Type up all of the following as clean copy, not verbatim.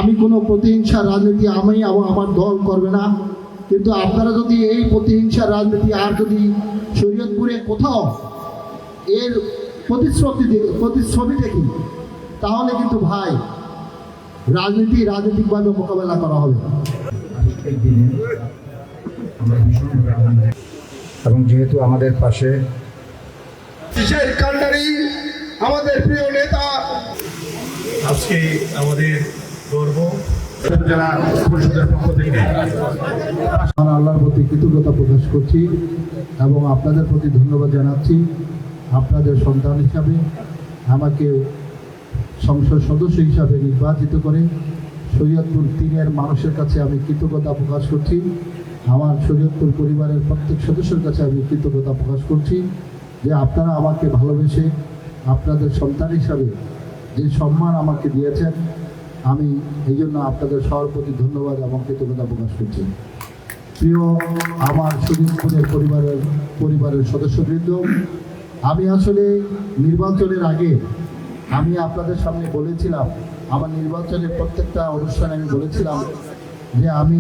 আমি কোনো প্রতিহিংসার রাজনীতি আমি আমার দল করবে না, কিন্তু আপনারা যদি এই প্রতিহিংসার রাজনীতি আর যদি শরীয়তপুরে কোথাও এর প্রতিচ্ছবি দেখি, তাহলে কিন্তু ভাই রাজনৈতিকভাবে মোকাবেলা করা হবে। আজকের দিনে আমরা ভীষণভাবে আনন্দিত এবং যেহেতু আমাদের পাশে কিসের কান্ডারি আমাদের প্রিয় নেতা, আজকে আমাদের গর্ব জেলা পরিষদের পক্ষ থেকে আমার আল্লাহর প্রতি কৃতজ্ঞতা প্রকাশ করছি এবং আপনাদের প্রতি ধন্যবাদ জানাচ্ছি। আপনাদের সন্তান হিসাবে আমাকে সংসদ সদস্য হিসাবে নির্বাচিত করে শরীয়তপুর 3-এর মানুষের কাছে আমি কৃতজ্ঞতা প্রকাশ করছি। আমার শরীয়তপুর পরিবারের প্রত্যেক সদস্যের কাছে আমি কৃতজ্ঞতা প্রকাশ করছি যে আপনারা আমাকে ভালোবেসে আপনাদের সন্তান হিসাবে যে সম্মান আমাকে দিয়েছেন, আমি এই জন্য আপনাদের সবার প্রতি ধন্যবাদ এবং কৃতজ্ঞতা প্রকাশ করছি। প্রিয় আমার শরীয়তপুরের পরিবারের সদস্যবৃন্দ, আমি আসলে নির্বাচনের আগে আমি আপনাদের সামনে বলেছিলাম, আমার নির্বাচনের প্রত্যেকটা অনুষ্ঠানে আমি বলেছিলাম যে আমি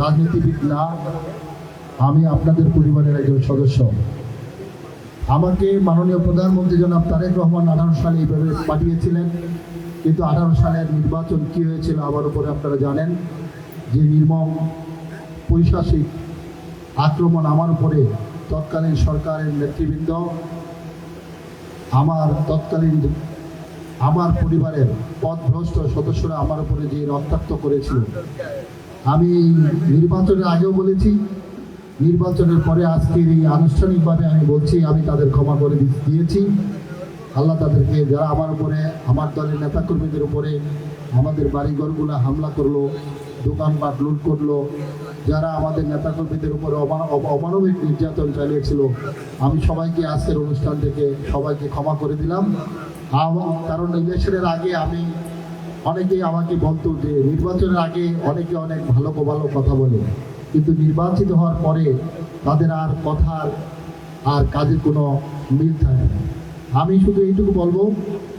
রাজনীতিবিদ না, আমি আপনাদের পরিবারের একজন সদস্য। আমাকে মাননীয় প্রধানমন্ত্রী জনাব তারেক রহমান 18 সালে এইভাবে পাঠিয়েছিলেন, কিন্তু 18 সালের নির্বাচন কী হয়েছিল আমার উপরে আপনারা জানেন, যে নির্মম পৈশাচিক আক্রমণ আমার উপরে তৎকালীন সরকারের নেতৃবৃন্দ, আমার পরিবারের পথভ্রষ্ট সদস্যরা আমার উপরে যে রক্তাক্ত করেছিল। আমি নির্বাচনের আগেও বলেছি, নির্বাচনের পরে আজকের এই আনুষ্ঠানিকভাবে আমি বলছি আমি তাদের ক্ষমা করে দিয়েছি। আল্লাহ তাদেরকে, যারা আমার উপরে, আমার দলের নেতাকর্মীদের উপরে আমাদের বাড়িঘরগুলো হামলা করলো, দোকানপাট লুট করলো, যারা আমাদের নেতাকর্মীদের উপরে অমানবিক নির্যাতন চালিয়েছিল, আমি সবাইকে আজকের অনুষ্ঠান থেকে সবাইকে ক্ষমা করে দিলাম। কারণ ইলেকশনের আগে অনেকেই আমাকে বলতো যে নির্বাচনের আগে অনেকে অনেক ভালো ভালো কথা বলে, কিন্তু নির্বাচিত হওয়ার পরে তাদের আর কথার আর কাজের কোনো মিল থাকে না। আমি শুধু এইটুকু বলবো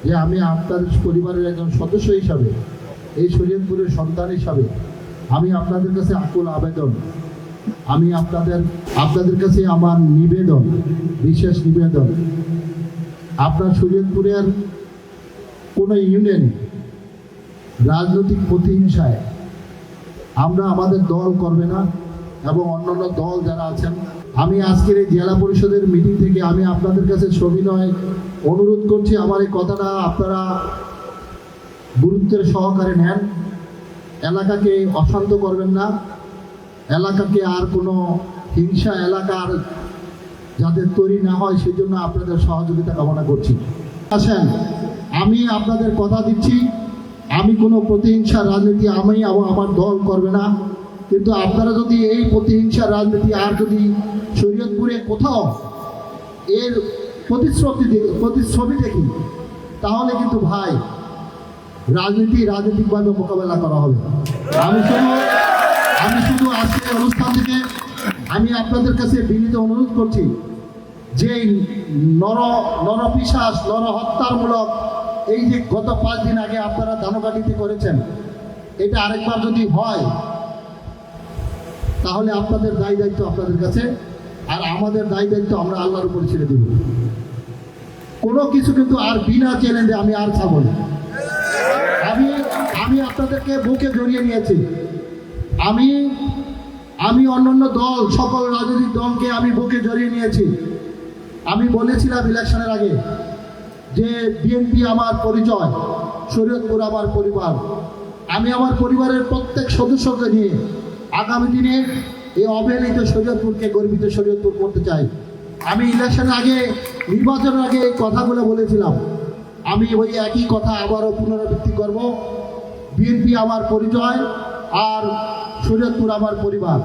যে আমি আপনাদের পরিবারের একজন সদস্য হিসাবে, এই শরীয়তপুরের সন্তান হিসাবে আমি আপনাদের কাছে আকুল আবেদন, আমি আপনাদের কাছে আমার নিবেদন, বিশেষ নিবেদন, আপনার শরীয়তপুরের কোনো ইউনিয়নে রাজনৈতিক প্রতিহিংসায় আমরা আমাদের দল করবে না এবং অন্যান্য দল যারা আছেন, আমি আজকের এই জেলা পরিষদের মিটিং থেকে আমি আপনাদের কাছে সবিনয় অনুরোধ করছি, আমার এই কথাটা আপনারা গুরুত্বের সহকারে নেন। এলাকাকে অশান্ত করবেন না, এলাকাকে আর কোনো হিংসা এলাকার যাতে তৈরি না হয় সেই জন্য আপনাদের সহযোগিতা কামনা করছি। আসেন, আমি আপনাদের কথা দিচ্ছি, আমি কোনো প্রতিহিংসার রাজনীতি আমি আমার দল করবে না, কিন্তু আপনারা যদি এই প্রতিহিংসার রাজনীতি আর যদি শরীয়তপুরে কোথাও এর প্রতিচ্ছবি দেখি, তাহলে কিন্তু ভাই রাজনৈতিকভাবে মোকাবেলা করা হবে। আমি শুধু আজকের অনুষ্ঠান থেকে আমি আপনাদের কাছে বিনীত অনুরোধ করছি যে নরপিশাচ হত্যামূলক এই যে গত 5 দিন আগে আপনারা দানোকাটিতে করেছেন, এটা আরেকবার যদি হয় তাহলে আপনাদের দায় দায়িত্ব আপনাদের কাছে, আর আমাদের দায় দায়িত্ব আমরা আল্লাহর উপরে ছেড়ে দিব। কোনো কিছু কিন্তু আর বিনা চ্যালেঞ্জে আমি আর ছাড়ব না। আমি আপনাদেরকে বুকে জড়িয়ে নিয়েছি, আমি অন্যান্য দল, সকল রাজনৈতিক দলকে আমি বুকে জড়িয়ে নিয়েছি। আমি বলেছিলাম ইলেকশনের আগে যে বিএনপি আমার পরিচয়, শরীয়তপুর আমার পরিবার। আমি আমার পরিবারের প্রত্যেক সদস্যকে নিয়ে আগামী দিনে এই অবহেলিত শরীয়তপুরকে গর্বিত শরীয়তপুর করতে চাই। আমি ইলেকশনের আগে, নির্বাচনের আগে এই কথাগুলো বলেছিলাম, আমি ওই একই কথা আবারও পুনরাবৃত্তি করব। বিএনপি আমার পরিচয় আর শরীয়তপুর আমার পরিবার।